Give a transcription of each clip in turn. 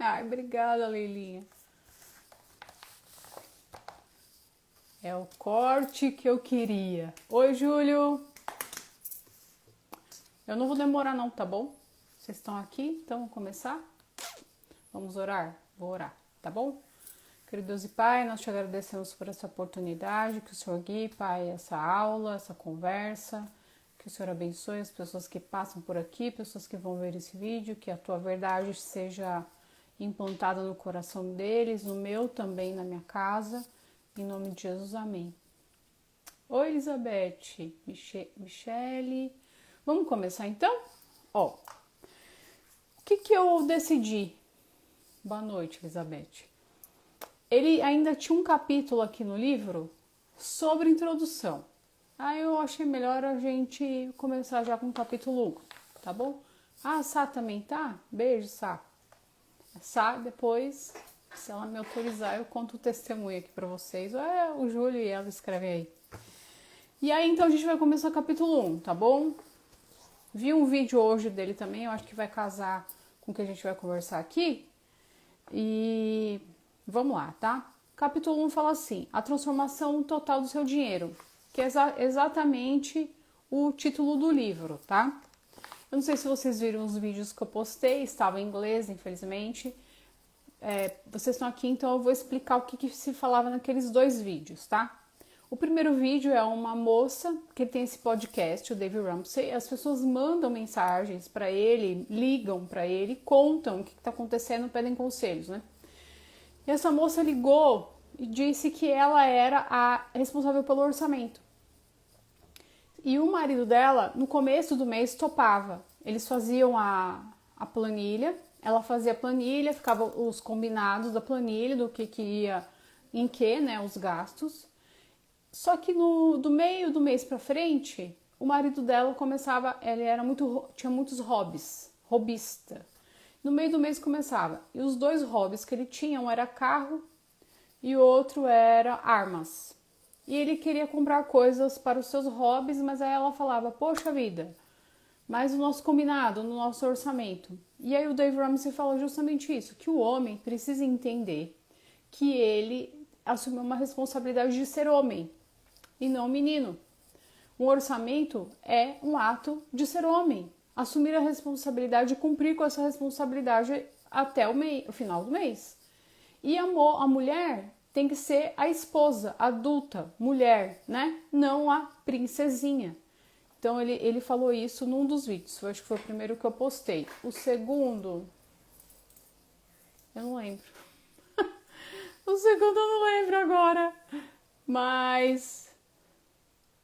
Ai, obrigada, Leilinha. É o corte que eu queria. Oi, Júlio. Eu não vou demorar não, tá bom? Vocês estão aqui, então vamos começar? Vamos orar? Vou orar, tá bom? Querido Deus e Pai, nós te agradecemos por essa oportunidade, que o Senhor guie, Pai, essa aula, essa conversa, que o Senhor abençoe as pessoas que passam por aqui, pessoas que vão ver esse vídeo, que a tua verdade seja implantada no coração deles, no meu também, na minha casa, em nome de Jesus, amém. Oi, Elizabeth, Michele, vamos começar então? Ó, o que eu decidi? Boa noite, Elizabeth. Ele ainda tinha um capítulo aqui no livro sobre introdução. Aí eu achei melhor a gente começar já com o capítulo 1, tá bom? Ah, a Sá também tá? Beijo, Sá. A Sá, depois, se ela me autorizar, eu conto o testemunho aqui pra vocês. O Júlio e ela escrevem aí. E aí, então, a gente vai começar o capítulo 1, tá bom? Vi um vídeo hoje dele também, eu acho que vai casar com o que a gente vai conversar aqui. E vamos lá, tá? Capítulo 1 fala assim: a transformação total do seu dinheiro, que é exatamente o título do livro, tá? Eu não sei se vocês viram os vídeos que eu postei, estava em inglês, infelizmente. Vocês estão aqui, então eu vou explicar o que se falava naqueles dois vídeos, tá? O primeiro vídeo é uma moça que tem esse podcast, o Dave Ramsey. As pessoas mandam mensagens para ele, ligam para ele, contam o que está acontecendo, pedem conselhos, né? E essa moça ligou e disse que ela era a responsável pelo orçamento. E o marido dela, no começo do mês, topava. Eles faziam a planilha, ela fazia a planilha, ficava os combinados da planilha, do que ia em que, né, os gastos. Só que do meio do mês pra frente, o marido dela começava, tinha muitos hobbies, hobbyista. No meio do mês começava. E os dois hobbies que ele tinha, um era carro e o outro era armas. E ele queria comprar coisas para os seus hobbies, mas aí ela falava, poxa vida, mas o nosso combinado, no nosso orçamento. E aí o Dave Ramsey falou justamente isso, que o homem precisa entender que ele assumiu uma responsabilidade de ser homem e não menino. Um orçamento é um ato de ser homem. Assumir a responsabilidade e cumprir com essa responsabilidade até o final do mês. E a mulher tem que ser a esposa, adulta, mulher, né? Não a princesinha. Então ele falou isso num dos vídeos. Eu acho que foi o primeiro que eu postei. O segundo, eu não lembro. O segundo eu não lembro agora. Mas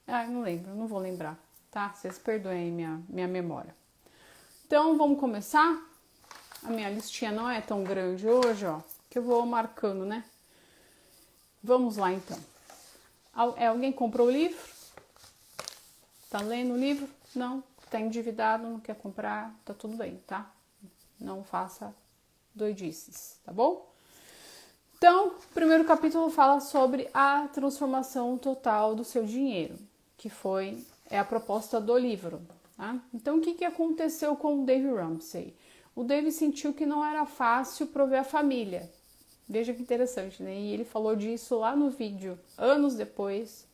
não lembro, não vou lembrar, tá? Vocês perdoem minha memória. Então, vamos começar? A minha listinha não é tão grande hoje, ó, que eu vou marcando, né? Vamos lá, então. Alguém comprou o livro? Tá lendo o livro? Não? Tá endividado, não quer comprar? Tá tudo bem, tá? Não faça doidices, tá bom? Então, o primeiro capítulo fala sobre a transformação total do seu dinheiro, que é a proposta do livro. Tá? Então, o que aconteceu com o Dave Ramsey? O Dave sentiu que não era fácil prover a família. Veja que interessante, né? E ele falou disso lá no vídeo, anos depois.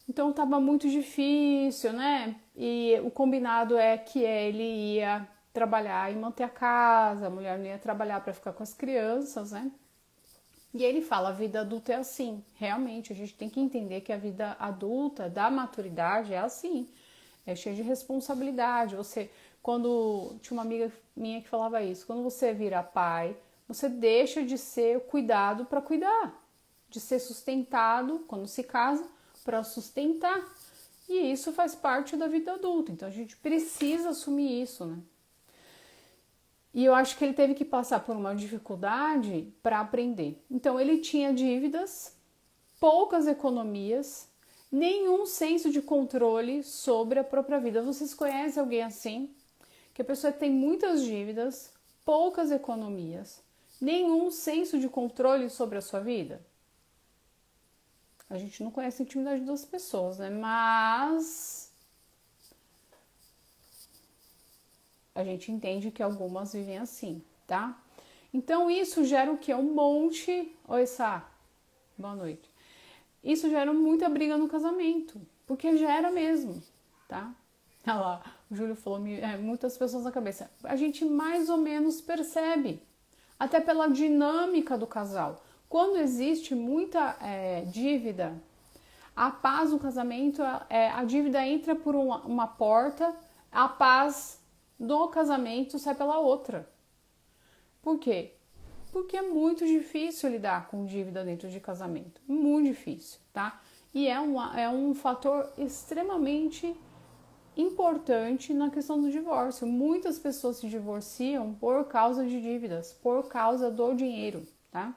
Então, estava muito difícil, né? E o combinado é que ele ia trabalhar e manter a casa, a mulher não ia trabalhar para ficar com as crianças, né? E ele fala, a vida adulta é assim. Realmente, a gente tem que entender que a vida adulta, da maturidade, é assim. É cheia de responsabilidade. Tinha uma amiga minha que falava isso, quando você vira pai, você deixa de ser cuidado para cuidar. De ser sustentado, quando se casa, para sustentar. E isso faz parte da vida adulta. Então, a gente precisa assumir isso, né? E eu acho que ele teve que passar por uma dificuldade para aprender. Então, ele tinha dívidas, poucas economias, nenhum senso de controle sobre a própria vida. Vocês conhecem alguém assim? Que a pessoa tem muitas dívidas, poucas economias, nenhum senso de controle sobre a sua vida? A gente não conhece a intimidade das pessoas, né? Mas a gente entende que algumas vivem assim, tá? Então isso gera o quê? Um monte... Oi, Sá. Boa noite. Isso gera muita briga no casamento, porque gera mesmo, tá? Olha lá, o Júlio falou, muitas pessoas na cabeça. A gente mais ou menos percebe, até pela dinâmica do casal. Quando existe muita dívida, a paz no casamento, a dívida entra por uma porta, a paz do casamento sai pela outra. Por quê? Porque é muito difícil lidar com dívida dentro de casamento. Muito difícil, tá? E é um fator extremamente importante na questão do divórcio. Muitas pessoas se divorciam por causa de dívidas, por causa do dinheiro, tá?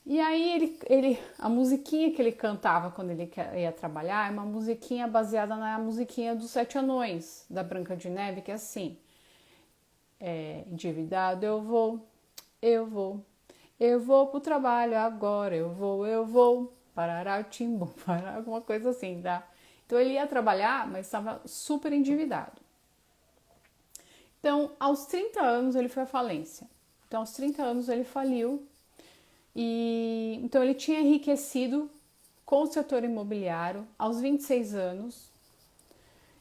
E aí a musiquinha que ele cantava quando ele ia trabalhar é uma musiquinha baseada na musiquinha dos Sete Anões, da Branca de Neve, que é assim: endividado eu vou pro trabalho agora, eu vou, parará, timbo, parar, alguma coisa assim, tá? Então ele ia trabalhar, mas estava super endividado. Então, aos 30 anos ele foi à falência. Então, aos 30 anos ele faliu. E então ele tinha enriquecido com o setor imobiliário. Aos 26 anos,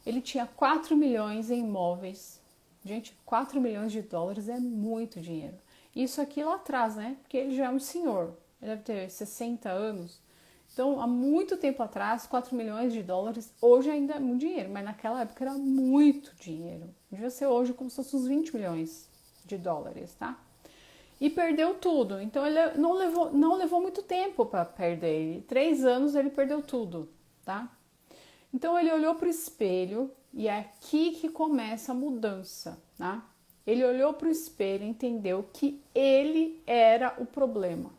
ele tinha 4 milhões em imóveis. Gente, 4 milhões de dólares é muito dinheiro. Isso aqui lá atrás, né? Porque ele já é um senhor. Ele deve ter 60 anos. Então, há muito tempo atrás, 4 milhões de dólares, hoje ainda é muito dinheiro, mas naquela época era muito dinheiro. Devia ser hoje como se fosse uns 20 milhões de dólares, tá? E perdeu tudo. Então, ele não levou muito tempo para perder. 3 anos ele perdeu tudo, tá? Então, ele olhou para o espelho e é aqui que começa a mudança, tá? Ele olhou para o espelho e entendeu que ele era o problema.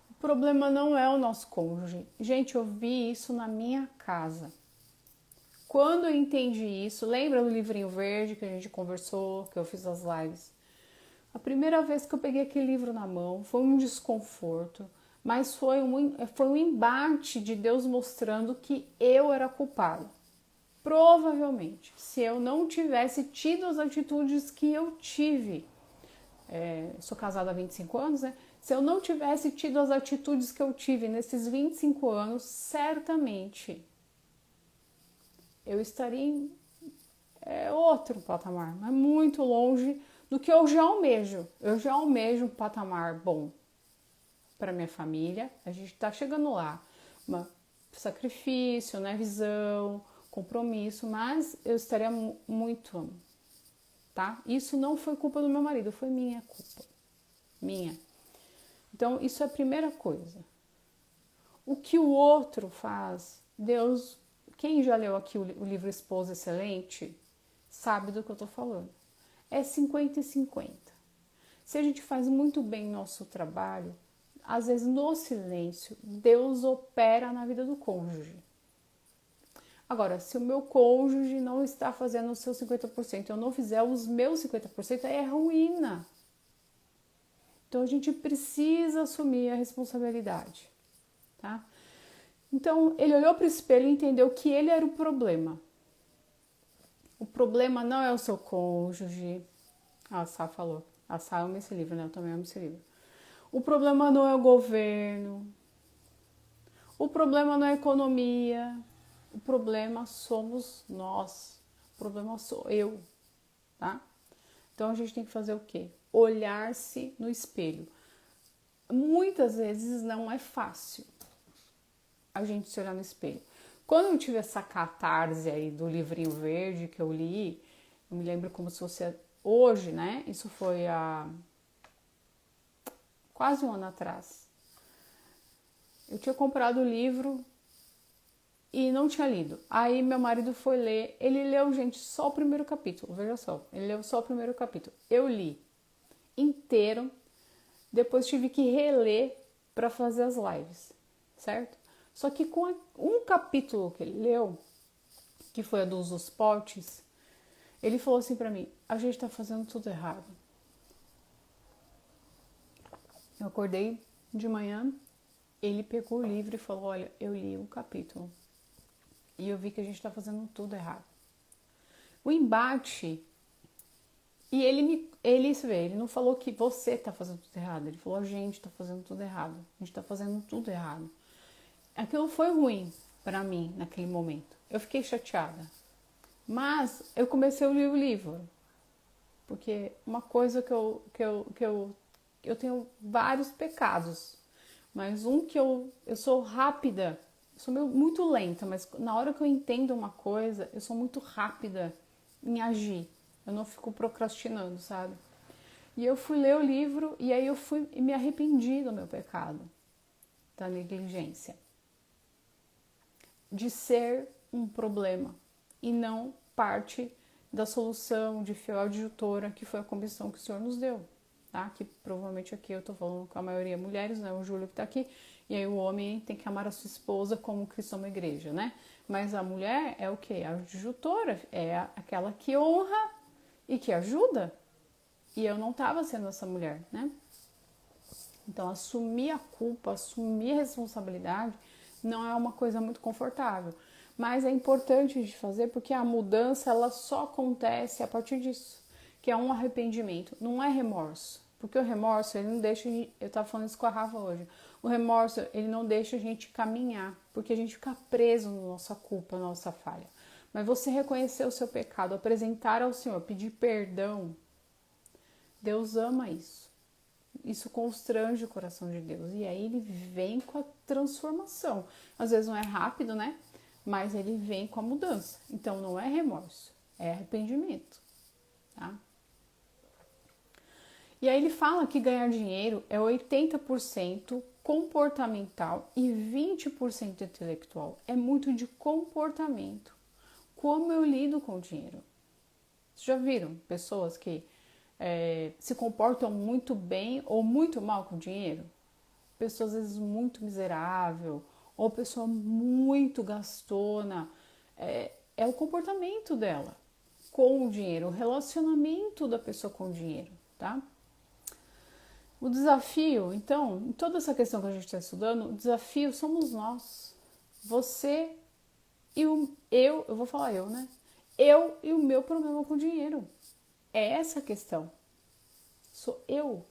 O problema não é o nosso cônjuge. Gente, eu vi isso na minha casa. Quando eu entendi isso, lembra do livrinho verde que a gente conversou, que eu fiz as lives? A primeira vez que eu peguei aquele livro na mão foi um desconforto, mas foi um embate de Deus mostrando que eu era culpada. Provavelmente, se eu não tivesse tido as atitudes que eu tive, sou casada há 25 anos, né? Se eu não tivesse tido as atitudes que eu tive nesses 25 anos, certamente eu estaria em outro patamar, mas muito longe do que eu já almejo. Eu já almejo um patamar bom para minha família, a gente está chegando lá. Sacrifício, né? Visão, compromisso, mas eu estaria muito, tá? Isso não foi culpa do meu marido, foi minha culpa. Minha. Então, isso é a primeira coisa. O que o outro faz, Deus... Quem já leu aqui o livro Esposa Excelente, sabe do que eu tô falando. É 50 e 50. Se a gente faz muito bem nosso trabalho, às vezes no silêncio, Deus opera na vida do cônjuge. Agora, se o meu cônjuge não está fazendo os seus 50%, eu não fizer os meus 50%, é ruína. Então, a gente precisa assumir a responsabilidade, tá? Então, ele olhou para o espelho e entendeu que ele era o problema. O problema não é o seu cônjuge. A Sá falou. A Sá ama esse livro, né? Eu também amo esse livro. O problema não é o governo. O problema não é a economia. O problema somos nós. O problema sou eu, tá? Então, a gente tem que fazer o quê? Olhar-se no espelho. Muitas vezes não é fácil a gente se olhar no espelho. Quando eu tive essa catarse aí do livrinho verde que eu li, eu me lembro como se fosse hoje, né? Isso foi há quase um ano atrás. Eu tinha comprado o livro e não tinha lido. Aí meu marido foi ler. Ele leu, gente, só o primeiro capítulo. Veja só, ele leu só o primeiro capítulo. Eu li inteiro. Depois tive que reler para fazer as lives, certo? Só que com um capítulo que ele leu, que foi a dos potes, ele falou assim pra mim: a gente tá fazendo tudo errado. Eu acordei de manhã, ele pegou o livro e falou: olha, eu li um capítulo e eu vi que a gente tá fazendo tudo errado. O embate, e você vê, ele não falou que você tá fazendo tudo errado, ele falou a gente tá fazendo tudo errado, a gente tá fazendo tudo errado. Aquilo foi ruim para mim naquele momento, eu fiquei chateada, mas eu comecei a ler o livro, porque uma coisa que eu tenho vários pecados, mas um que eu sou rápida, eu sou muito lenta, mas na hora que eu entendo uma coisa, eu sou muito rápida em agir. Eu não fico procrastinando, sabe? E eu fui ler o livro e aí eu fui e me arrependi do meu pecado, da negligência, de ser um problema e não parte da solução de fiel adjutora, que foi a comissão que o Senhor nos deu, tá? Que provavelmente aqui eu tô falando com a maioria mulheres, né? O Júlio que tá aqui, e aí o homem tem que amar a sua esposa como Cristo ama a igreja, né? Mas a mulher é o quê? A adjutora, é aquela que honra e que ajuda. E eu não tava sendo essa mulher, né? Então assumir a culpa, assumir a responsabilidade não é uma coisa muito confortável. Mas é importante de fazer porque a mudança ela só acontece a partir disso, que é um arrependimento, não é remorso. Porque o remorso, ele não deixa, eu tava falando isso com a Rafa hoje, o remorso, ele não deixa a gente caminhar, porque a gente fica preso na nossa culpa, na nossa falha. Mas você reconhecer o seu pecado, apresentar ao Senhor, pedir perdão, Deus ama isso. Isso constrange o coração de Deus. E aí ele vem com a transformação. Às vezes não é rápido, né? Mas ele vem com a mudança. Então não é remorso, é arrependimento, tá? E aí ele fala que ganhar dinheiro é 80% comportamental e 20% intelectual. É muito de comportamento. Como eu lido com o dinheiro? Vocês já viram pessoas que se comportam muito bem ou muito mal com o dinheiro? Pessoas às vezes muito miserável ou pessoa muito gastona. É o comportamento dela com o dinheiro, o relacionamento da pessoa com o dinheiro, tá? O desafio, então, em toda essa questão que a gente está estudando, o desafio somos nós. Você e eu vou falar eu, né? Eu e o meu problema com o dinheiro. É essa a questão. Sou eu.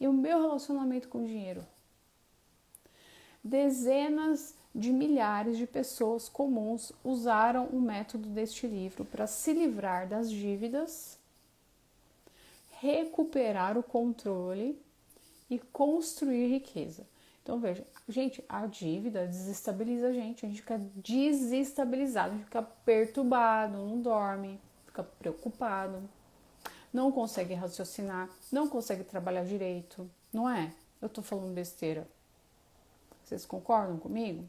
E o meu relacionamento com o dinheiro. Dezenas de milhares de pessoas comuns usaram o método deste livro para se livrar das dívidas, recuperar o controle e construir riqueza. Então veja, gente, a dívida desestabiliza a gente fica desestabilizado, a gente fica perturbado, não dorme, fica preocupado, não consegue raciocinar, não consegue trabalhar direito, não é? Eu tô falando besteira. Vocês concordam comigo?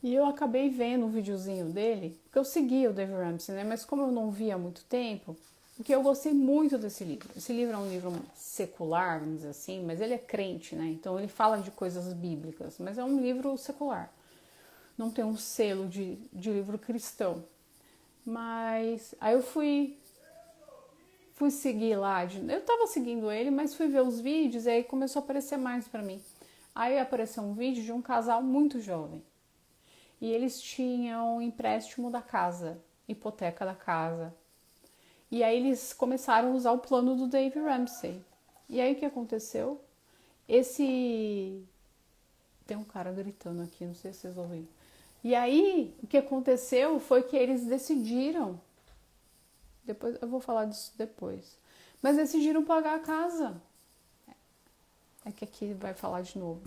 E eu acabei vendo um videozinho dele, porque eu seguia o Dave Ramsey, né? Mas como eu não via há muito tempo, porque eu gostei muito desse livro. Esse livro é um livro secular, vamos dizer assim, mas ele é crente, né? Então ele fala de coisas bíblicas, mas é um livro secular. Não tem um selo de livro cristão. Mas aí eu fui seguir lá. Eu tava seguindo ele, mas fui ver os vídeos e aí começou a aparecer mais pra mim. Aí apareceu um vídeo de um casal muito jovem. E eles tinham empréstimo da casa, hipoteca da casa. E aí eles começaram a usar o plano do Dave Ramsey. E aí o que aconteceu? Tem um cara gritando aqui, não sei se vocês ouviram. E aí o que aconteceu foi que eles decidiram, depois eu vou falar disso depois, mas decidiram pagar a casa. É que aqui vai falar de novo.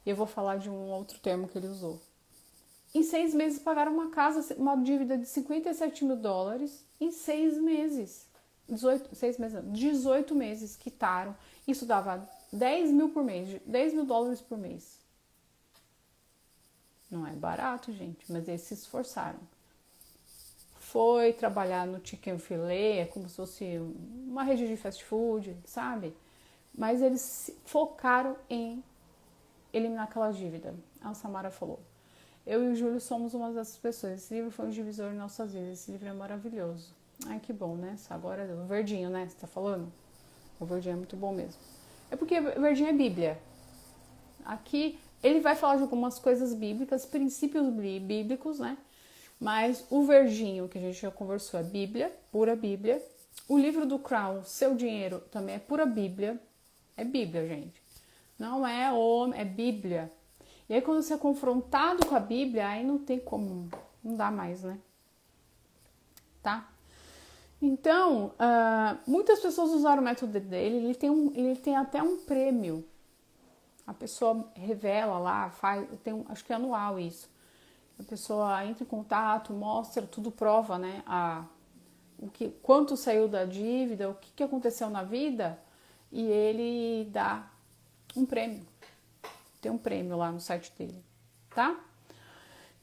E eu vou falar de um outro termo que ele usou. Em 6 meses pagaram uma casa, uma dívida de $57 mil em 6 meses. 18 meses quitaram. Isso dava 10 mil por mês, $10 mil por mês. Não é barato, gente, mas eles se esforçaram. Foi trabalhar no chicken filé, é como se fosse uma rede de fast food, sabe? Mas eles focaram em eliminar aquela dívida. A Samara falou. Eu e o Júlio somos uma dessas pessoas. Esse livro foi um divisor em nossas vidas. Esse livro é maravilhoso. Ai, que bom, né? Agora o verdinho, né? Você tá falando? O verdinho é muito bom mesmo. É porque o verdinho é Bíblia. Aqui ele vai falar de algumas coisas bíblicas, princípios bíblicos, né? Mas o verdinho, que a gente já conversou, é Bíblia, pura Bíblia. O livro do Crown, Seu Dinheiro, também é pura Bíblia. É Bíblia, gente. Não é homem, é Bíblia. E aí quando você é confrontado com a Bíblia, aí não tem como, não dá mais, né? Tá? Então, muitas pessoas usaram o método dele, ele tem até um prêmio. A pessoa revela lá, acho que é anual isso. A pessoa entra em contato, mostra, tudo prova, né? Quanto saiu da dívida, o que aconteceu na vida, e ele dá um prêmio. Tem um prêmio lá no site dele, tá?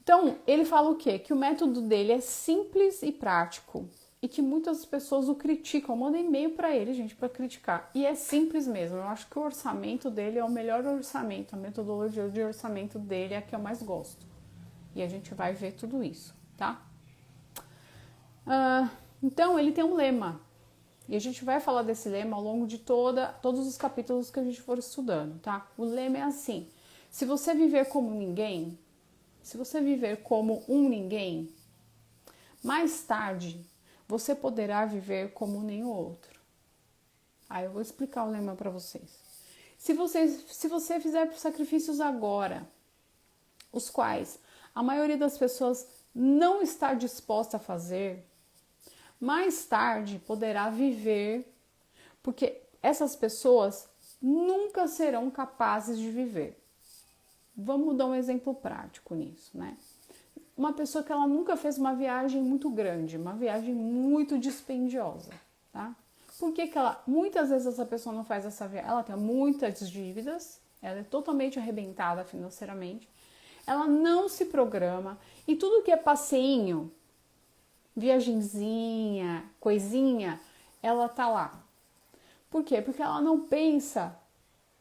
Então, ele fala o quê? Que o método dele é simples e prático e que muitas pessoas o criticam. Manda e-mail para ele, gente, para criticar. E é simples mesmo. Eu acho que o orçamento dele é o melhor orçamento. A metodologia de orçamento dele é a que eu mais gosto. E a gente vai ver tudo isso, tá? Então, ele tem um lema. E a gente vai falar desse lema ao longo de todos os capítulos que a gente for estudando, tá? O lema é assim: se você viver como ninguém, se você viver como um ninguém, mais tarde você poderá viver como nenhum outro. Aí eu vou explicar o lema para vocês. Se você fizer sacrifícios agora, os quais a maioria das pessoas não está disposta a fazer, mais tarde poderá viver, porque essas pessoas nunca serão capazes de viver. Vamos dar um exemplo prático nisso, né? Uma pessoa que ela nunca fez uma viagem muito grande, uma viagem muito dispendiosa, tá? Por que muitas vezes essa pessoa não faz essa viagem? Ela tem muitas dívidas, ela é totalmente arrebentada financeiramente, ela não se programa e tudo que é passeinho, viagenzinha, coisinha, ela tá lá. Por quê? Porque ela não pensa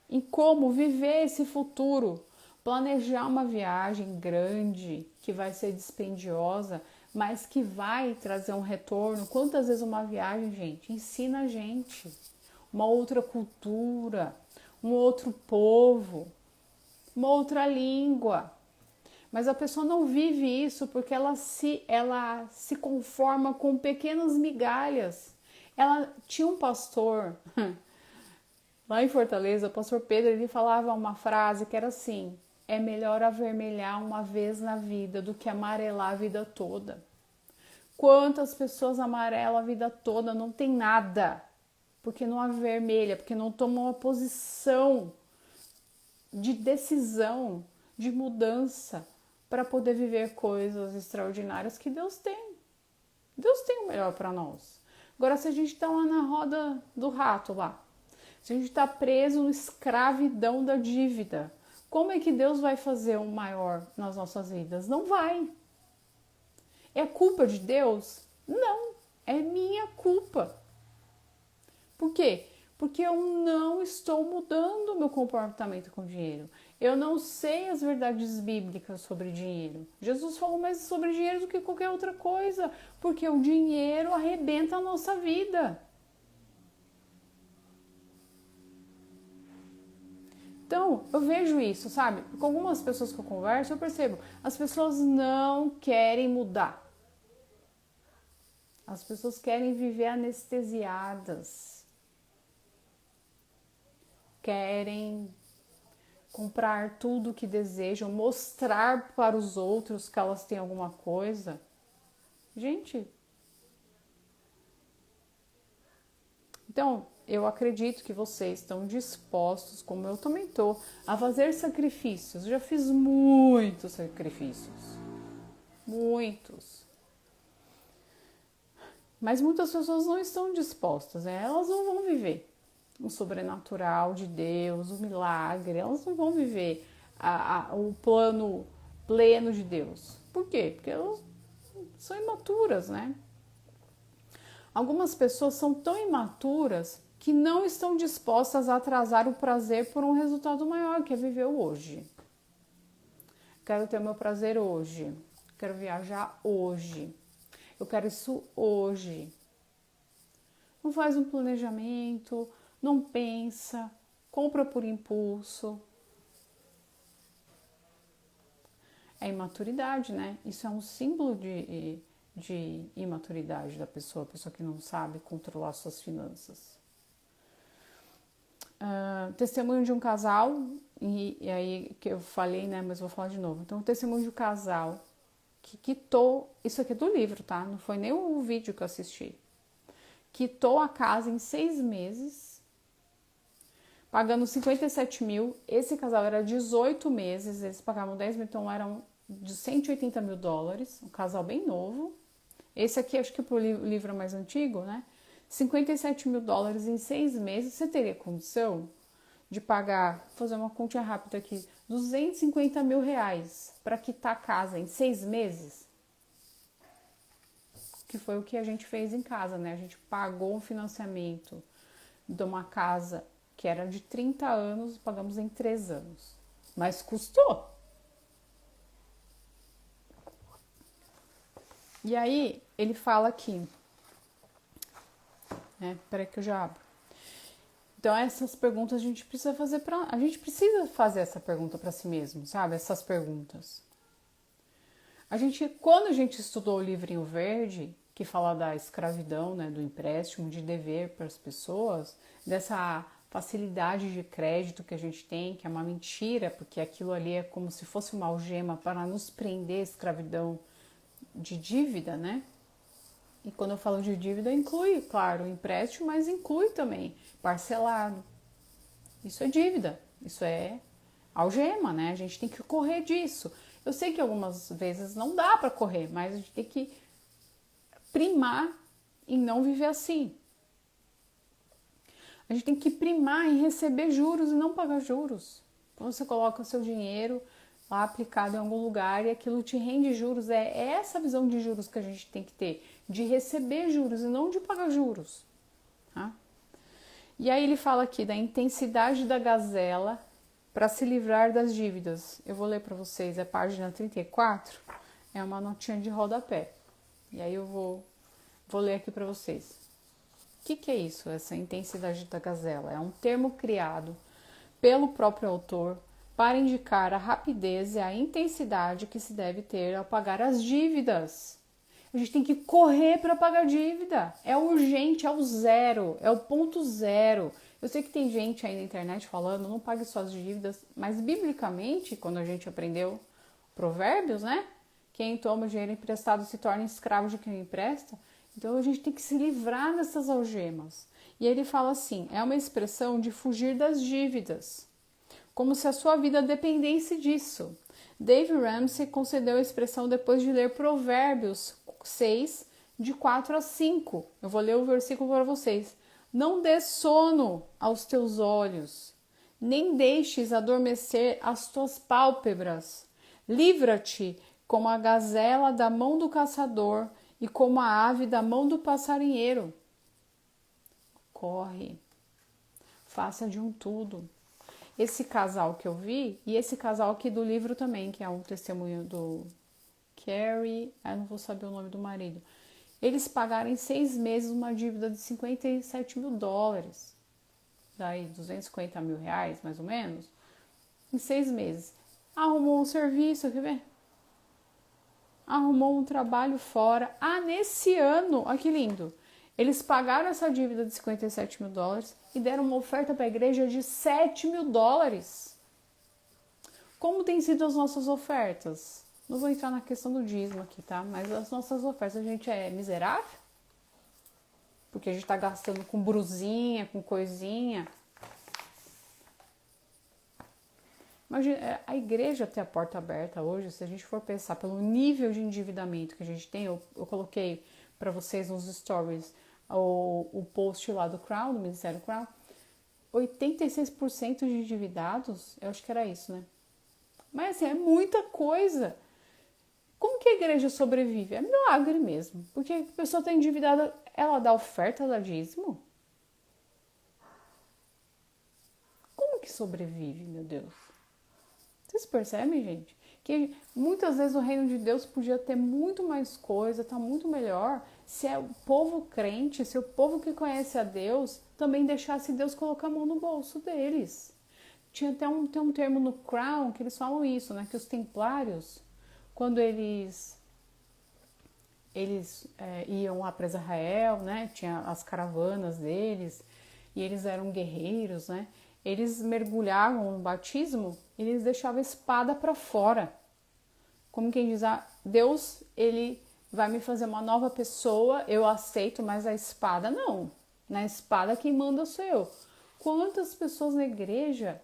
em como viver esse futuro, planejar uma viagem grande, que vai ser dispendiosa, mas que vai trazer um retorno. Quantas vezes uma viagem, gente, ensina a gente uma outra cultura, um outro povo, uma outra língua. Mas a pessoa não vive isso porque ela se conforma com pequenas migalhas. Ela tinha um pastor lá em Fortaleza, o pastor Pedro, ele falava uma frase que era assim: é melhor avermelhar uma vez na vida do que amarelar a vida toda. Quantas pessoas amarelam a vida toda, não tem nada, porque não avermelha, porque não toma uma posição de decisão, de mudança, para poder viver coisas extraordinárias que Deus tem. Deus tem o melhor para nós. Agora, se a gente está lá na roda do rato lá, se a gente está preso na escravidão da dívida, como é que Deus vai fazer o maior nas nossas vidas? Não vai. É culpa de Deus? Não, é minha culpa. Por quê? Porque eu não estou mudando o meu comportamento com dinheiro. Eu não sei as verdades bíblicas sobre dinheiro. Jesus falou mais sobre dinheiro do que qualquer outra coisa, porque o dinheiro arrebenta a nossa vida. Então, eu vejo isso, sabe? Com algumas pessoas que eu converso, eu percebo, as pessoas não querem mudar. As pessoas querem viver anestesiadas. Querem comprar tudo o que desejam, mostrar para os outros que elas têm alguma coisa. Gente, então, eu acredito que vocês estão dispostos, como eu também estou, a fazer sacrifícios. Eu já fiz muitos sacrifícios. Muitos. Mas muitas pessoas não estão dispostas, né? Elas não vão viver o sobrenatural de Deus, o milagre. Elas não vão viver o plano pleno de Deus. Por quê? Porque elas são imaturas, né? Algumas pessoas são tão imaturas que não estão dispostas a atrasar o prazer por um resultado maior, que é viver o hoje. Quero ter o meu prazer hoje. Quero viajar hoje. Eu quero isso hoje. Não faz um planejamento, não pensa, compra por impulso. é imaturidade, né? Isso é um símbolo de imaturidade da pessoa, a pessoa que não sabe controlar suas finanças. Testemunho de um casal, e aí que eu falei, né? Mas vou falar de novo. Então, testemunho de um casal que quitou, isso aqui é do livro, tá? Não foi nem o vídeo que eu assisti. Quitou a casa em 6 meses, pagando 57 mil. Esse casal era 18 meses, eles pagavam 10 mil, então eram de 180 mil dólares, um casal bem novo. Esse aqui, acho que pro livro mais antigo, né? 57 mil dólares em 6 meses, você teria condição de pagar, vou fazer uma continha rápida aqui, 250 mil reais para quitar a casa em 6 meses? Que foi o que a gente fez em casa, né? A gente pagou um financiamento de uma casa que era de 30 anos, pagamos em 3 anos. Mas custou. E aí, ele fala aqui, né? Peraí que eu já abro. Então, essas perguntas a gente precisa fazer a gente precisa fazer essa pergunta para si mesmo, sabe? Essas perguntas. Quando a gente estudou o livrinho verde, que fala da escravidão, né, do empréstimo, de dever para as pessoas, dessa facilidade de crédito que a gente tem, que é uma mentira, porque aquilo ali é como se fosse uma algema para nos prender à escravidão de dívida, né? E quando eu falo de dívida, inclui, claro, o empréstimo, mas inclui também parcelado. Isso é dívida, isso é algema, né? A gente tem que correr disso. Eu sei que algumas vezes não dá para correr, mas a gente tem que primar em não viver assim. A gente tem que primar em receber juros e não pagar juros. Quando você coloca o seu dinheiro lá aplicado em algum lugar e aquilo te rende juros, é essa visão de juros que a gente tem que ter, de receber juros e não de pagar juros. Tá? E aí ele fala aqui da intensidade da gazela para se livrar das dívidas. Eu vou ler para vocês, é a página 34, é uma notinha de rodapé. E aí eu vou ler aqui para vocês. O que é isso, essa intensidade da gazela? É um termo criado pelo próprio autor para indicar a rapidez e a intensidade que se deve ter ao pagar as dívidas. A gente tem que correr para pagar dívida. É urgente, é o zero, é o ponto zero. Eu sei que tem gente aí na internet falando, não pague suas dívidas, mas biblicamente, quando a gente aprendeu Provérbios, né? Quem toma dinheiro emprestado se torna escravo de quem empresta. Então a gente tem que se livrar dessas algemas. E ele fala assim, é uma expressão de fugir das dívidas, como se a sua vida dependesse disso. Dave Ramsey concedeu a expressão depois de ler Provérbios 6, de 4 a 5. Eu vou ler o versículo para vocês. Não dê sono aos teus olhos, nem deixes adormecer as tuas pálpebras. Livra-te como a gazela da mão do caçador e como a ave da mão do passarinheiro. Corre, faça de um tudo. Esse casal que eu vi, e esse casal aqui do livro também, que é um testemunho do Carrie, eu não vou saber o nome do marido. Eles pagaram em 6 meses uma dívida de 57 mil dólares. Daí 250 mil reais, mais ou menos, em 6 meses. Arrumou um serviço, quer ver? Arrumou um trabalho fora. Nesse ano, olha que lindo. Eles pagaram essa dívida de 57 mil dólares e deram uma oferta para a igreja de 7 mil dólares. Como têm sido as nossas ofertas? Não vou entrar na questão do dízimo aqui, tá? Mas as nossas ofertas, a gente é miserável? Porque a gente tá gastando com brusinha, com coisinha. Imagina, a igreja ter a porta aberta hoje, se a gente for pensar pelo nível de endividamento que a gente tem, eu coloquei para vocês nos stories o post lá do Crown, do Ministério Crown, 86% de endividados, eu acho que era isso, né? Mas assim, é muita coisa. Como que a igreja sobrevive? É milagre mesmo. Porque a pessoa está endividada, ela dá oferta, dá dízimo? Como que sobrevive, meu Deus? Vocês percebem, gente? Que muitas vezes o reino de Deus podia ter muito mais coisa, tá muito melhor, se é o povo crente, se o povo que conhece a Deus também deixasse Deus colocar a mão no bolso deles. Tem um termo no Crown que eles falam isso, né? Que os templários quando eles iam lá para Israel, né? Tinha as caravanas deles e eles eram guerreiros, né? Eles mergulhavam no batismo e eles deixavam a espada para fora. Como quem diz, Deus, ele vai me fazer uma nova pessoa, eu aceito, mas a espada não. Na espada quem manda sou eu. Quantas pessoas na igreja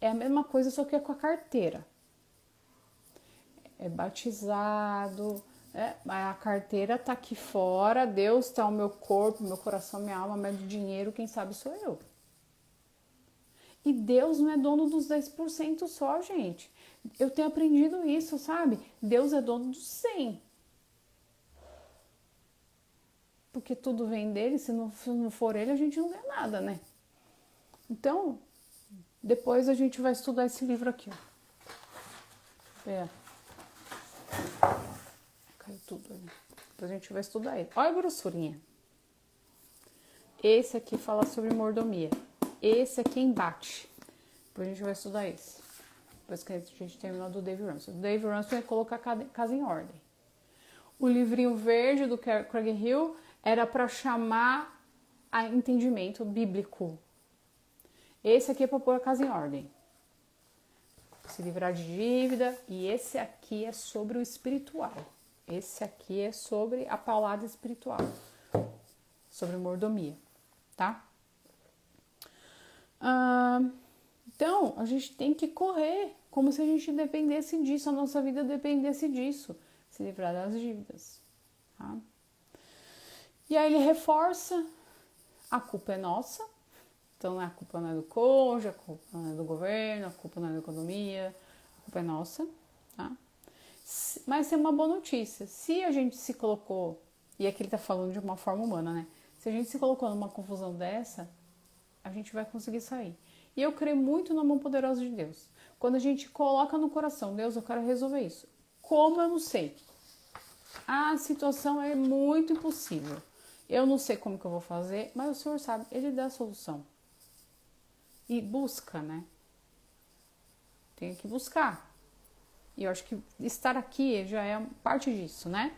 é a mesma coisa, só que é com a carteira. É batizado, a carteira tá aqui fora, Deus tá o meu corpo, meu coração, minha alma, mas do dinheiro, quem sabe sou eu. E Deus não é dono dos 10% só, gente. Eu tenho aprendido isso, sabe? Deus é dono dos 100%. Porque tudo vem dele, se não for ele, a gente não ganha nada, né? Então, depois a gente vai estudar esse livro aqui, ó. Caiu tudo ali. Depois a gente vai estudar ele. Olha a grossurinha. Esse aqui fala sobre mordomia. Esse aqui embate. Depois a gente vai estudar esse. Depois que a gente terminar do Dave Ramsey. O Dave Ramsey vai colocar a casa em ordem. O livrinho verde do Craig Hill era para chamar a entendimento bíblico. Esse aqui é para pôr a casa em ordem. Se livrar de dívida. E esse aqui é sobre o espiritual. Esse aqui é sobre a paulada espiritual. Sobre mordomia. Tá? Então, a gente tem que correr. Como se a gente dependesse disso. A nossa vida dependesse disso. Se livrar das dívidas. Tá? E aí ele reforça. A culpa é nossa. Então, a culpa não é do cônjuge, a culpa não é do governo, a culpa não é da economia, a culpa é nossa, tá? Mas tem uma boa notícia. Se a gente se colocou, e aqui ele tá falando de uma forma humana, né? Se a gente se colocou numa confusão dessa, a gente vai conseguir sair. E eu creio muito na mão poderosa de Deus. Quando a gente coloca no coração, Deus, eu quero resolver isso. Como eu não sei? A situação é muito impossível. Eu não sei como que eu vou fazer, mas o Senhor sabe, Ele dá a solução. E busca, né? Tem que buscar. E eu acho que estar aqui já é parte disso, né?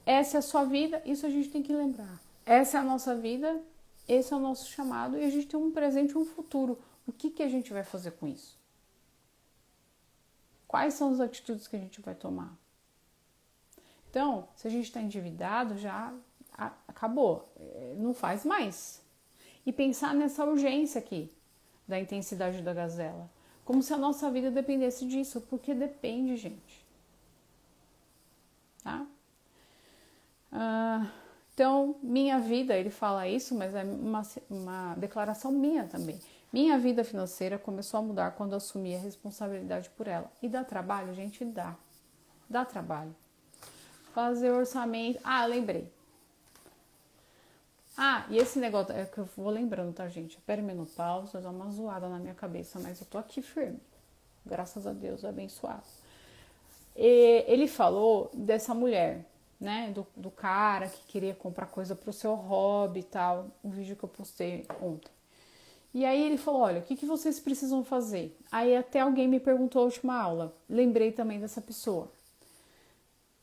Essa é a sua vida, isso a gente tem que lembrar. Essa é a nossa vida, esse é o nosso chamado e a gente tem um presente e um futuro. O que a gente vai fazer com isso? Quais são as atitudes que a gente vai tomar? Então, se a gente está endividado, já acabou, não faz mais. E pensar nessa urgência aqui, da intensidade da gazela. Como se a nossa vida dependesse disso, porque depende, gente. Tá? Então, minha vida, ele fala isso, mas é uma declaração minha também. Minha vida financeira começou a mudar quando eu assumi a responsabilidade por ela. E dá trabalho, gente? Dá. Dá trabalho. Fazer orçamento. Lembrei. E esse negócio, é que eu vou lembrando, tá, gente? A perimenopausa dá uma zoada na minha cabeça, mas eu tô aqui firme. Graças a Deus, abençoado. E ele falou dessa mulher, né? Do cara que queria comprar coisa pro seu hobby e tal. Um vídeo que eu postei ontem. E aí ele falou, olha, o que vocês precisam fazer? Aí até alguém me perguntou a última aula. Lembrei também dessa pessoa.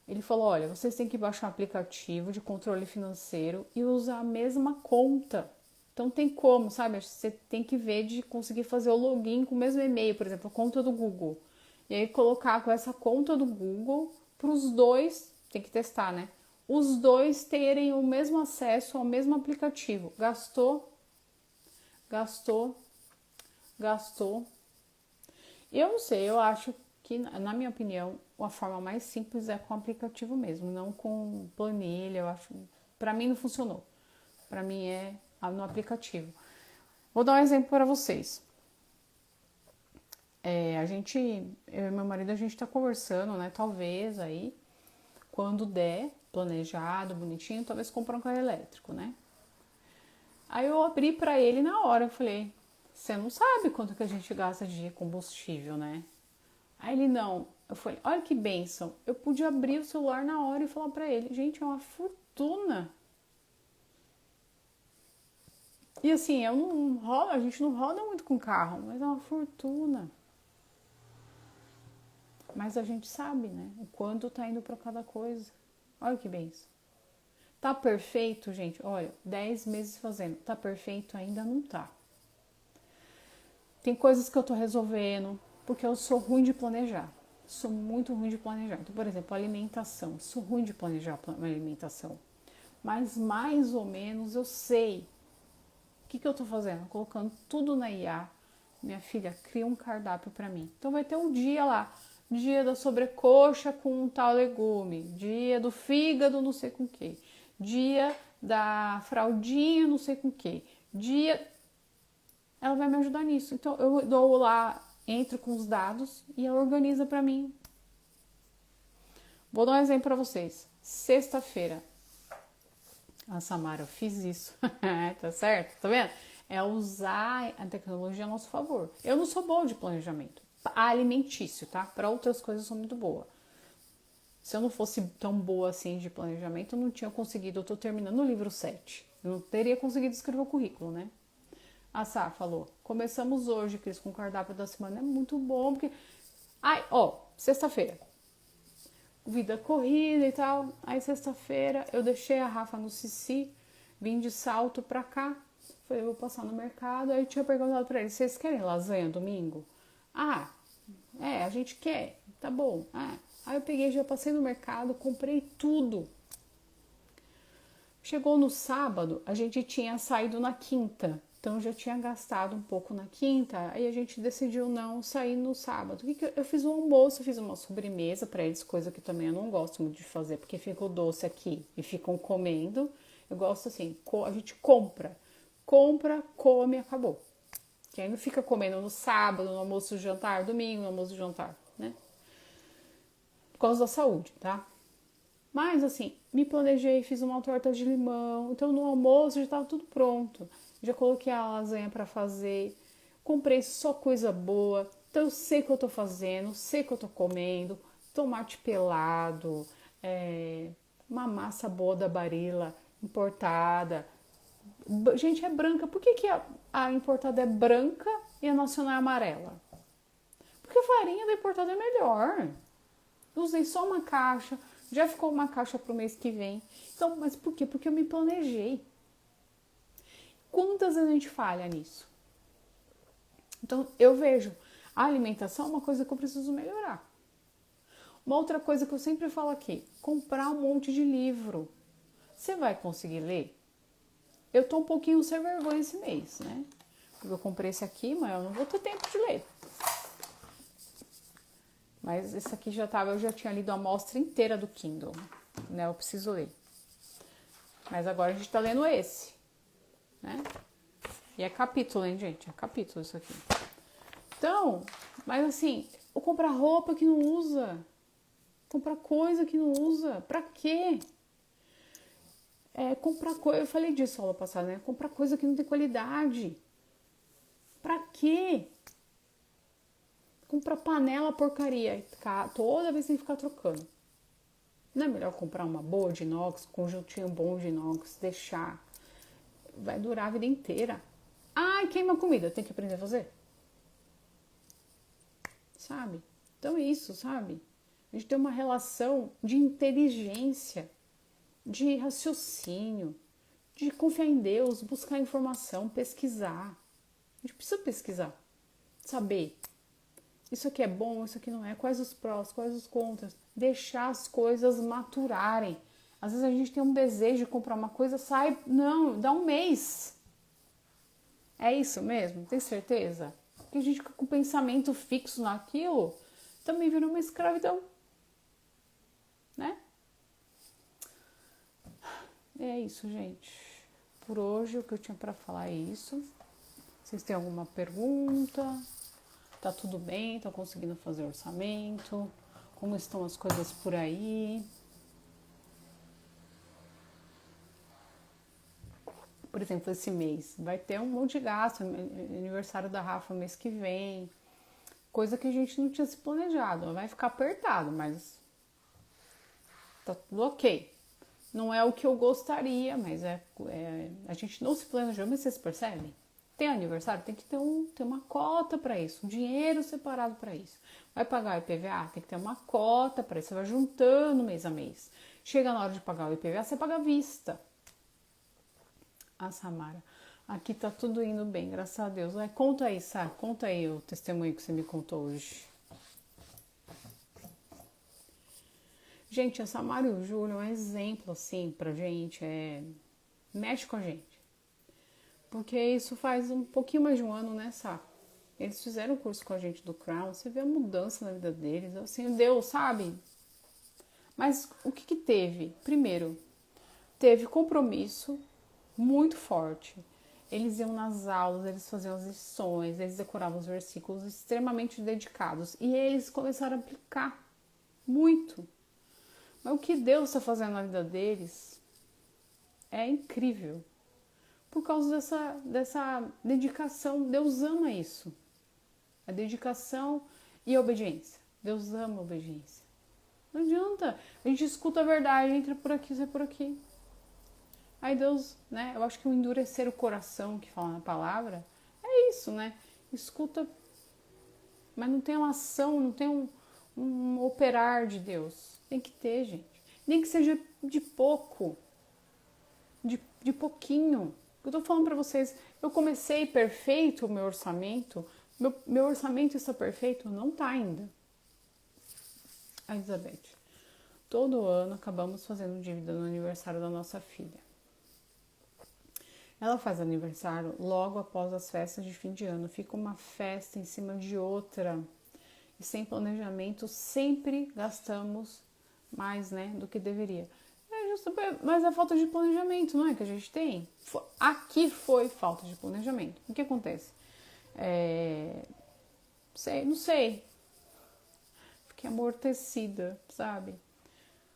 Ele falou, olha, vocês têm que baixar um aplicativo de controle financeiro e usar a mesma conta. Então tem como, sabe? Você tem que ver de conseguir fazer o login com o mesmo e-mail, por exemplo, a conta do Google. E aí colocar com essa conta do Google para os dois, tem que testar, né? Os dois terem o mesmo acesso ao mesmo aplicativo. Gastou. Eu não sei, eu acho que, na minha opinião, a forma mais simples é com o aplicativo mesmo, não com planilha. Eu acho, para mim não funcionou. Para mim é no aplicativo. Vou dar um exemplo para vocês. Eu e meu marido, a gente tá conversando, né? Talvez aí, quando der, planejado, bonitinho, talvez comprar um carro elétrico, né? Aí eu abri para ele na hora, eu falei, você não sabe quanto que a gente gasta de combustível, né? Aí ele, não. Eu falei, olha que bênção. Eu pude abrir o celular na hora e falar pra ele, gente, é uma fortuna. E assim, a gente não roda muito com carro, mas é uma fortuna. Mas a gente sabe, né? O quanto tá indo para cada coisa. Olha que benção. Tá perfeito, gente? Olha, 10 meses fazendo. Tá perfeito? Ainda não tá. Tem coisas que eu tô resolvendo, porque eu sou ruim de planejar. Sou muito ruim de planejar. Então, por exemplo, alimentação. Sou ruim de planejar a alimentação. Mas mais ou menos eu sei. O que eu tô fazendo? Colocando tudo na IA. Minha filha cria um cardápio para mim. Então vai ter um dia lá. Dia da sobrecoxa com um tal legume. Dia do fígado não sei com o que. Dia da fraldinha não sei com o que. Dia... Ela vai me ajudar nisso. Então eu dou lá, entro com os dados e ela organiza para mim. Vou dar um exemplo para vocês. Sexta-feira. A Samara, eu fiz isso. Tá certo? Tá vendo? É usar a tecnologia a nosso favor. Eu não sou boa de planejamento. Alimentício, tá? Para outras coisas eu sou muito boa. Se eu não fosse tão boa assim de planejamento, eu não tinha conseguido. Eu tô terminando o livro 7. Eu não teria conseguido escrever o currículo, né? A Sá falou, começamos hoje, Cris, com o cardápio da semana. É muito bom, porque... Ai, ó, sexta-feira. Vida corrida e tal. Aí, sexta-feira, eu deixei a Rafa no Cici, vim de salto pra cá. Falei, eu vou passar no mercado. Aí, eu tinha perguntado pra eles, vocês querem lasanha domingo? Ah, a gente quer. Tá bom. Aí, eu peguei, já passei no mercado, comprei tudo. Chegou no sábado, a gente tinha saído na quinta. Então, já tinha gastado um pouco na quinta, aí a gente decidiu não sair no sábado. Eu fiz um almoço, fiz uma sobremesa para eles, coisa que também eu não gosto muito de fazer, porque fica o doce aqui e ficam comendo. Eu gosto assim, a gente compra, come e acabou. Que aí não fica comendo no sábado, no almoço, jantar, domingo, no almoço, jantar, né? Por causa da saúde, tá? Mas assim, me planejei, fiz uma torta de limão, então no almoço já estava tudo pronto. Já coloquei a lasanha para fazer, comprei só coisa boa, então eu sei o que eu tô fazendo, sei o que eu tô comendo, tomate pelado, uma massa boa da Barilla, importada. Gente, é branca. Por que a importada é branca e a nacional é amarela? Porque a farinha da importada é melhor. Usei só uma caixa, já ficou uma caixa pro mês que vem. Então, mas por quê? Porque eu me planejei. Quantas vezes a gente falha nisso? Então, eu vejo, a alimentação é uma coisa que eu preciso melhorar. Uma outra coisa que eu sempre falo aqui, comprar um monte de livro. Você vai conseguir ler? Eu tô um pouquinho sem vergonha esse mês, né? Porque eu comprei esse aqui, mas eu não vou ter tempo de ler. Mas esse aqui eu já tinha lido a amostra inteira do Kindle, né? Eu preciso ler. Mas agora a gente tá lendo esse, né? E é capítulo, hein, gente? É capítulo isso aqui. Então, mas assim, eu comprar roupa que não usa, comprar coisa que não usa, pra quê? Comprar coisa, eu falei disso aula passada, né? Comprar coisa que não tem qualidade. Pra quê? Comprar panela porcaria, toda vez tem que ficar trocando. Não é melhor comprar uma boa de inox, conjuntinho bom de inox, deixar, vai durar a vida inteira. Ai, queima comida, tem que aprender a fazer. Sabe? Então é isso, sabe? A gente tem uma relação de inteligência, de raciocínio, de confiar em Deus, buscar informação, pesquisar. A gente precisa pesquisar, saber. Isso aqui é bom, isso aqui não é. Quais os prós, quais os contras. Deixar as coisas maturarem. Às vezes a gente tem um desejo de comprar uma coisa, sai... Não, dá um mês. É isso mesmo? Tem certeza? Porque a gente fica com o pensamento fixo naquilo, também vira uma escravidão. Né? É isso, gente. Por hoje, o que eu tinha para falar é isso. Vocês têm alguma pergunta? Tá tudo bem? Estão conseguindo fazer orçamento? Como estão as coisas por aí? Por exemplo, esse mês vai ter um monte de gasto, aniversário da Rafa mês que vem, coisa que a gente não tinha se planejado. Vai ficar apertado, mas tá tudo ok. Não é o que eu gostaria, mas a gente não se planejou, mas vocês percebem? Tem aniversário? Tem que ter uma cota para isso, um dinheiro separado para isso. Vai pagar o IPVA? Tem que ter uma cota para isso. Você vai juntando mês a mês. Chega na hora de pagar o IPVA, você paga à vista. A Samara, aqui tá tudo indo bem, graças a Deus. Conta aí, Sá, conta aí o testemunho que você me contou hoje. Gente, a Samara e o Júlio é um exemplo, assim, pra gente, mexe com a gente. Porque isso faz um pouquinho mais de um ano, né, Sá? Eles fizeram o curso com a gente do Crown, você vê a mudança na vida deles, assim, Deus, sabe? Mas o que teve? Primeiro, teve compromisso muito forte. Eles iam nas aulas, eles faziam as lições, eles decoravam os versículos extremamente dedicados. E eles começaram a aplicar muito. Mas o que Deus está fazendo na vida deles é incrível. Por causa dessa dedicação, Deus ama isso. A dedicação e a obediência. Deus ama a obediência. Não adianta. A gente escuta a verdade, entra por aqui, sai por aqui. Aí Deus, né? Eu acho que o endurecer o coração que fala na palavra é isso, né? Escuta, mas não tem uma ação, não tem um operar de Deus. Tem que ter, gente. Nem que seja de pouco. De pouquinho. Eu tô falando pra vocês, eu comecei perfeito o meu orçamento. Meu orçamento está perfeito? Não tá ainda. A Elizabeth. Todo ano acabamos fazendo dívida no aniversário da nossa filha. Ela faz aniversário logo após as festas de fim de ano. Fica uma festa em cima de outra. E sem planejamento sempre gastamos mais, né, do que deveria. Mas é falta de planejamento, não é, que a gente tem? Aqui foi falta de planejamento. O que acontece? Não sei. Fiquei amortecida, sabe?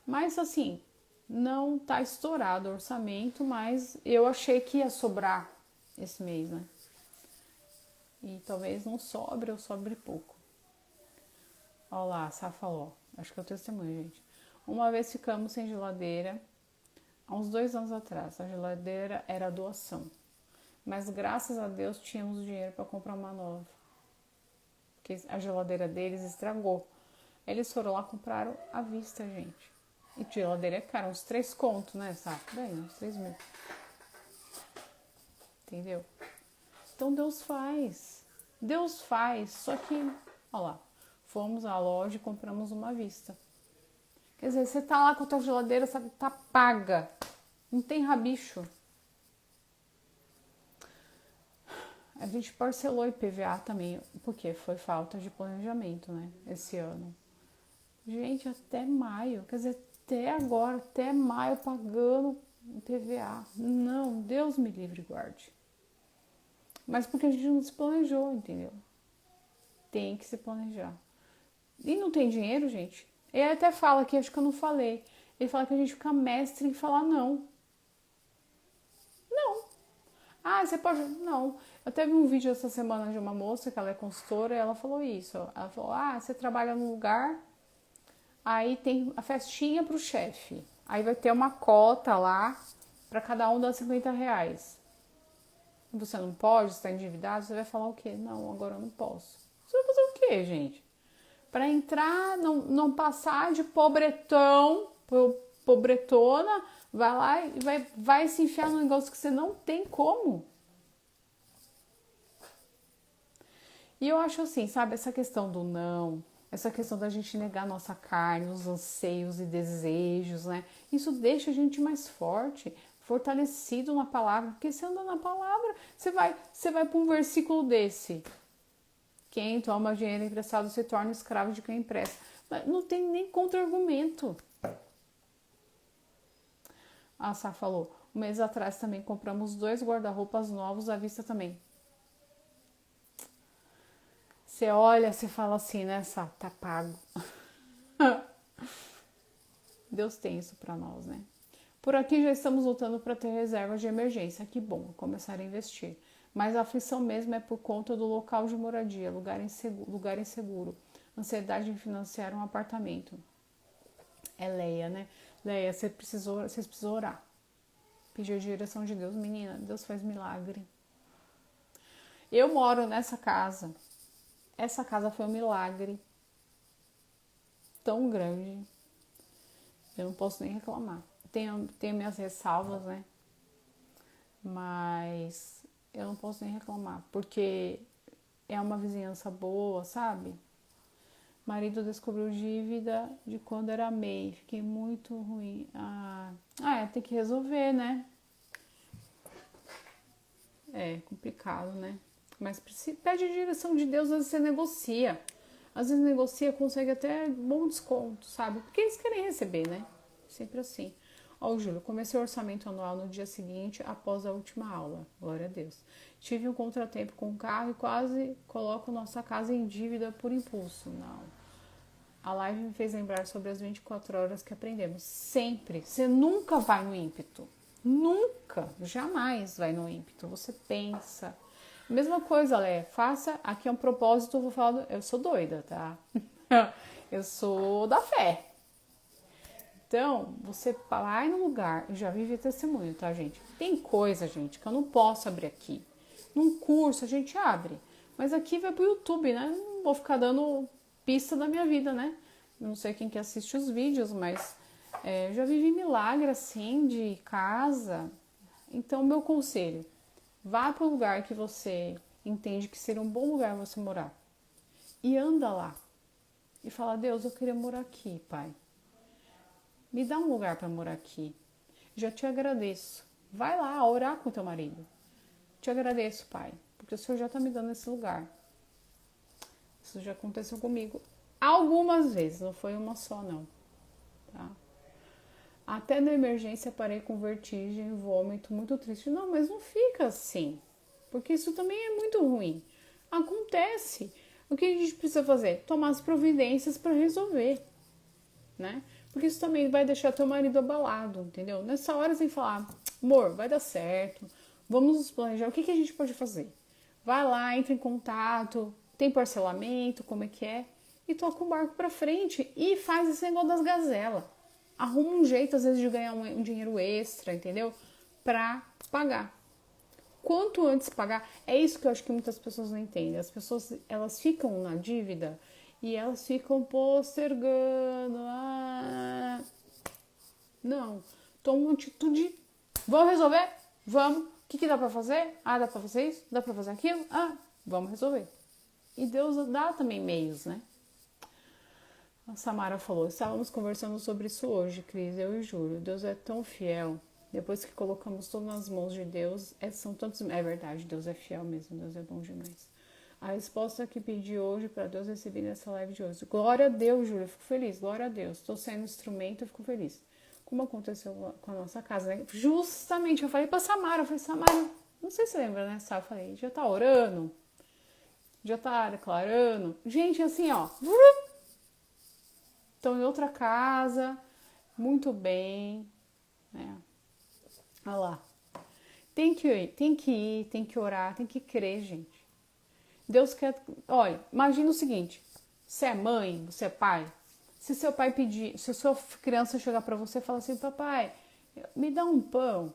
Mas assim, não tá estourado o orçamento, mas eu achei que ia sobrar esse mês, né? E talvez não sobre ou sobre pouco. Olha lá, a Sá falou. Acho que é o testemunho, gente. Uma vez ficamos sem geladeira, há uns 2 anos atrás. A geladeira era doação. Mas graças a Deus tínhamos dinheiro para comprar uma nova. Porque a geladeira deles estragou. Eles foram lá e compraram à vista, gente. E geladeira é cara, uns 3 contos, né, sabe? Bem, uns 3 mil. Entendeu? Então Deus faz. Deus faz. Só que, olha lá, fomos à loja e compramos uma à vista. Quer dizer, você tá lá com a tua geladeira, sabe, tá paga. Não tem rabicho. A gente parcelou IPVA também, porque foi falta de planejamento, né, esse ano. Gente, até maio, quer dizer, até agora, até maio pagando IPVA. Não, Deus me livre e guarde. Mas porque a gente não se planejou, entendeu? Tem que se planejar. E não tem dinheiro, gente? Ele até fala aqui, acho que eu não falei. Ele fala que a gente fica mestre em falar não. Não. Ah, você pode... Não. Eu teve um vídeo essa semana de uma moça que ela é consultora e ela falou isso. Ela falou, você trabalha num lugar, aí tem a festinha pro chefe. Aí vai ter uma cota lá para cada um dar R$50. Você não pode, você tá endividado, você vai falar o quê? Não, agora eu não posso. Você vai fazer o quê, gente? Para entrar, não passar de pobretão, pobretona, vai lá e vai se enfiar num negócio que você não tem como. E eu acho assim, sabe, essa questão do não, essa questão da gente negar nossa carne, os anseios e desejos, né? Isso deixa a gente mais forte, fortalecido na palavra, porque você anda na palavra, você vai para um versículo desse. Quem toma dinheiro emprestado se torna escravo de quem empresta. Mas não tem nem contra-argumento. A Sá falou, um mês atrás também compramos 2 guarda-roupas novos à vista também. Você olha, você fala assim, né, Sá? Tá pago. Deus tem isso pra nós, né? Por aqui já estamos lutando para ter reservas de emergência. Que bom, começar a investir. Mas a aflição mesmo é por conta do local de moradia, lugar inseguro, ansiedade em financiar um apartamento. É Leia, né? Leia, vocês precisam orar. Pedir a direção de Deus. Menina, Deus faz milagre. Eu moro nessa casa. Essa casa foi um milagre tão grande. Eu não posso nem reclamar. Tenho minhas ressalvas, né? Mas eu não posso nem reclamar, porque é uma vizinhança boa, sabe? Marido descobriu dívida de quando era MEI. Fiquei muito ruim. Tem que resolver, né? É complicado, né? Mas pede a direção de Deus, às vezes você negocia. Às vezes negocia, consegue até bom desconto, sabe? Porque eles querem receber, né? Sempre assim. Ó, Júlio, comecei o orçamento anual no dia seguinte após a última aula. Glória a Deus. Tive um contratempo com o carro e quase coloco nossa casa em dívida por impulso. Não. A live me fez lembrar sobre as 24 horas que aprendemos. Sempre. Você nunca vai no ímpeto. Nunca. Jamais vai no ímpeto. Você pensa. Mesma coisa, Lé. Faça. Aqui é um propósito. Eu vou falar. Eu sou doida, tá? Eu sou da fé. Então, você vai no lugar. Eu já vivi testemunho, tá, gente? Tem coisa, gente, que eu não posso abrir aqui. Num curso a gente abre. Mas aqui vai pro YouTube, né? Não vou ficar dando pista da minha vida, né? Não sei quem que assiste os vídeos, mas eu já vivi milagre assim de casa. Então, meu conselho, vá para o lugar que você entende que seria um bom lugar você morar. E anda lá. E fala, Deus, eu queria morar aqui, Pai. Me dá um lugar para morar aqui. Já te agradeço. Vai lá orar com teu marido. Te agradeço, Pai, porque o Senhor já está me dando esse lugar. Isso já aconteceu comigo algumas vezes, não foi uma só, não. Tá? Até na emergência parei com vertigem, vômito, muito triste. Não, mas não fica assim, porque isso também é muito ruim. Acontece. O que a gente precisa fazer? Tomar as providências para resolver, né? Porque isso também vai deixar teu marido abalado, entendeu? Nessa hora você tem que falar, amor, vai dar certo, vamos nos planejar, o que a gente pode fazer? Vai lá, entra em contato, tem parcelamento, como é que é? E toca o barco pra frente e faz esse negócio das gazelas. Arruma um jeito, às vezes, de ganhar um dinheiro extra, entendeu? Pra pagar. Quanto antes pagar, é isso que eu acho que muitas pessoas não entendem. As pessoas, elas ficam na dívida e elas ficam postergando. Não. Toma uma atitude. Vamos resolver? Vamos. O que dá pra fazer? Dá pra fazer isso? Dá pra fazer aquilo? Vamos resolver. E Deus dá também meios, né? A Samara falou, estávamos conversando sobre isso hoje, Cris, eu e Júlio. Deus é tão fiel. Depois que colocamos tudo nas mãos de Deus, são tantos... É verdade, Deus é fiel mesmo, Deus é bom demais. A resposta que pedi hoje para Deus recebi nessa live de hoje. Glória a Deus, Júlio, eu fico feliz. Glória a Deus. Estou sendo instrumento, eu fico feliz. Como aconteceu com a nossa casa, né? Justamente, eu falei pra Samara, Samara, não sei se você lembra, né? Eu falei, já tá orando? Já tá declarando? Gente, assim, ó. Estão em outra casa, muito bem, né? Olha lá. Tem que ir, tem que orar, tem que crer, gente. Deus quer... Olha, imagina o seguinte. Você é mãe, você é pai. Se seu pai pedir... Se a sua criança chegar pra você e falar assim, papai, me dá um pão.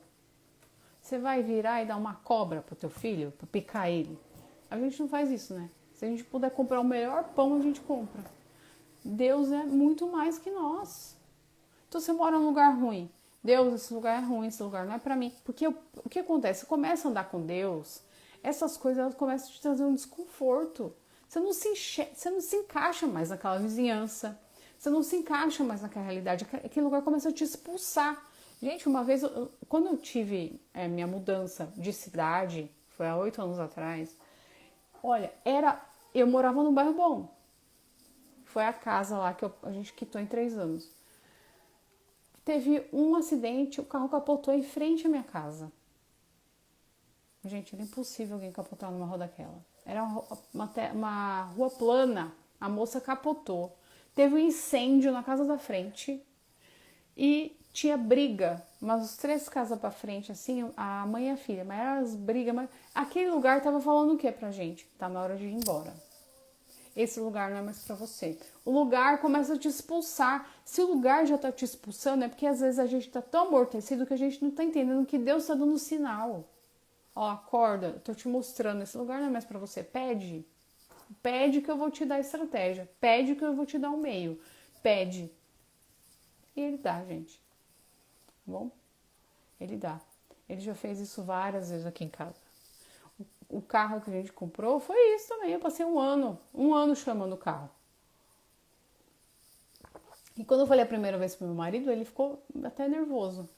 Você vai virar e dar uma cobra pro teu filho, pra picar ele. A gente não faz isso, né? Se a gente puder comprar o melhor pão, a gente compra. Deus é muito mais que nós. Então você mora num lugar ruim. Deus, esse lugar é ruim, esse lugar não é pra mim. Porque o que acontece? Você começa a andar com Deus, essas coisas elas começam a te trazer um desconforto. Você não se encaixa mais naquela vizinhança. Você não se encaixa mais naquela realidade. Aquele lugar começa a te expulsar. Gente, uma vez, quando eu tive minha mudança de cidade, foi há 8 anos atrás, olha, eu morava num bairro bom. Foi a casa lá que a gente quitou em 3 anos. Teve um acidente, o carro capotou em frente à minha casa. Gente, era impossível alguém capotar numa rua daquela. Era uma rua plana, a moça capotou. Teve um incêndio na casa da frente e tinha briga, umas 3 casas pra frente, assim, a mãe e a filha. Mas eram as brigas, mas aquele lugar tava falando o que pra gente? Tá na hora de ir embora. Esse lugar não é mais pra você. O lugar começa a te expulsar. Se o lugar já tá te expulsando, é porque às vezes a gente tá tão amortecido que a gente não tá entendendo que Deus tá dando sinal. Ó, acorda, eu tô te mostrando, esse lugar não é mais pra você. Pede. Pede que eu vou te dar estratégia. Pede que eu vou te dar um meio. Pede. E ele dá, gente. Tá bom? Ele dá. Ele já fez isso várias vezes aqui em casa. O carro que a gente comprou foi isso também. Eu passei um ano chamando o carro. E quando eu falei a primeira vez pro meu marido, ele ficou até nervoso.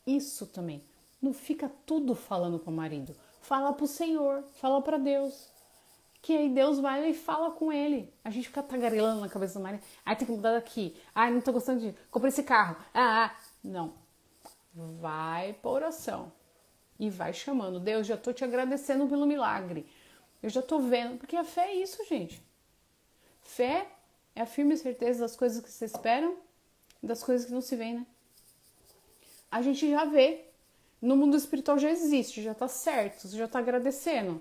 Isso também. Não fica tudo falando pro marido. Fala pro Senhor, fala pra Deus. Que aí Deus vai e fala com ele. A gente fica tagarelando na cabeça do marido. Ai, tem que mudar daqui. Ai, não tô gostando de... Comprei esse carro. Não. Vai pra oração. E vai chamando. Deus, já tô te agradecendo pelo milagre. Eu já tô vendo. Porque a fé é isso, gente. Fé é a firme certeza das coisas que se esperam e das coisas que não se veem, né? A gente já vê. No mundo espiritual já existe, já tá certo, você já tá agradecendo.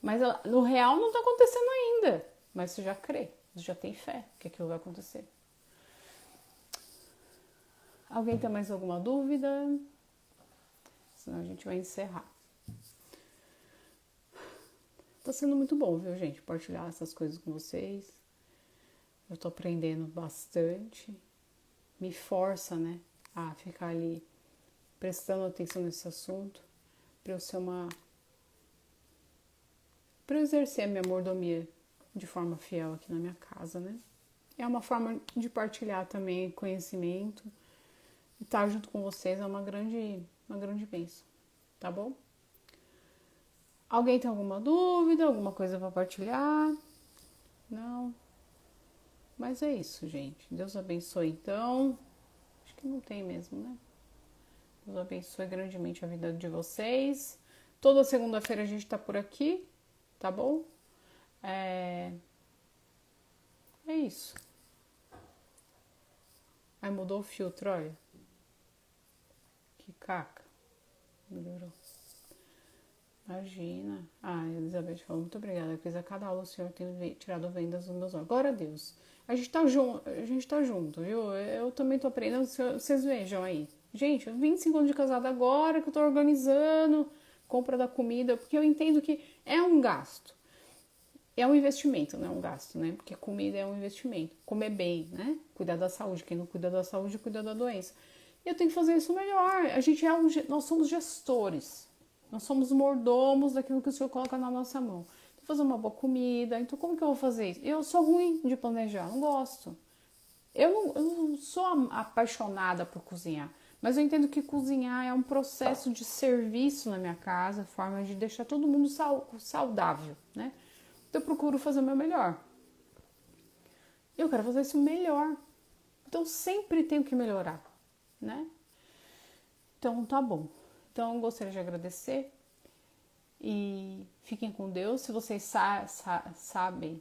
Mas no real não tá acontecendo ainda. Mas você já crê, você já tem fé que aquilo vai acontecer. Alguém tem mais alguma dúvida? Senão a gente vai encerrar. Tá sendo muito bom, viu, gente? Partilhar essas coisas com vocês. Eu tô aprendendo bastante. Me força, né? A ficar ali prestando atenção nesse assunto. Pra eu ser para eu exercer a minha mordomia de forma fiel aqui na minha casa, né? É uma forma de partilhar também conhecimento. E estar junto com vocês é uma grande bênção, tá bom? Alguém tem alguma dúvida, alguma coisa para partilhar? Não? Mas é isso, gente. Deus abençoe, então. Acho que não tem mesmo, né? Deus abençoe grandemente a vida de vocês. Toda segunda-feira a gente tá por aqui, tá bom? É isso. Aí mudou o filtro, olha. Que caca. Melhorou. Imagina. Elizabeth falou, muito obrigada. Eu fiz a cada aula o senhor tem tirado vendas dos meus olhos. Glória a Deus. A gente tá junto, viu? Eu também tô aprendendo, vocês vejam aí. Gente, 25 anos de casada agora que eu tô organizando, compra da comida, porque eu entendo que é um gasto. É um investimento, não é um gasto, né? Porque comida é um investimento. Comer bem, né? Cuidar da saúde. Quem não cuida da saúde, cuida da doença. E eu tenho que fazer isso melhor. Nós somos gestores. Nós somos mordomos daquilo que o Senhor coloca na nossa mão. Então, fazer uma boa comida. Então, como que eu vou fazer isso? Eu sou ruim de planejar, não gosto. Eu não sou apaixonada por cozinhar. Mas eu entendo que cozinhar é um processo de serviço na minha casa, forma de deixar todo mundo saudável, né? Então, eu procuro fazer o meu melhor. Eu quero fazer isso melhor. Então, sempre tenho que melhorar, né? Então, tá bom. Então, gostaria de agradecer e fiquem com Deus. Se vocês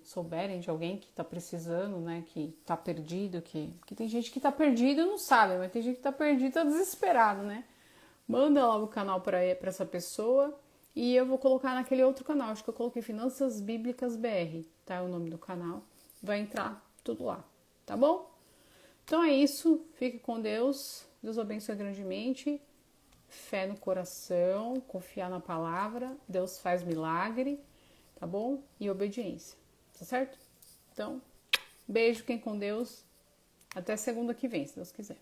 souberem de alguém que tá precisando, né, que tá perdido, que tem gente que tá perdido e não sabe, mas tem gente que tá perdido e tá desesperado, né? Manda lá o canal para essa pessoa e eu vou colocar naquele outro canal. Acho que eu coloquei Finanças Bíblicas BR, tá? É o nome do canal. Vai entrar tudo lá, tá bom? Então é isso. Fique com Deus. Deus abençoe grandemente. Fé no coração, confiar na palavra, Deus faz milagre, tá bom? E obediência, tá certo? Então, beijo, fiquem com Deus. Até segunda que vem, se Deus quiser.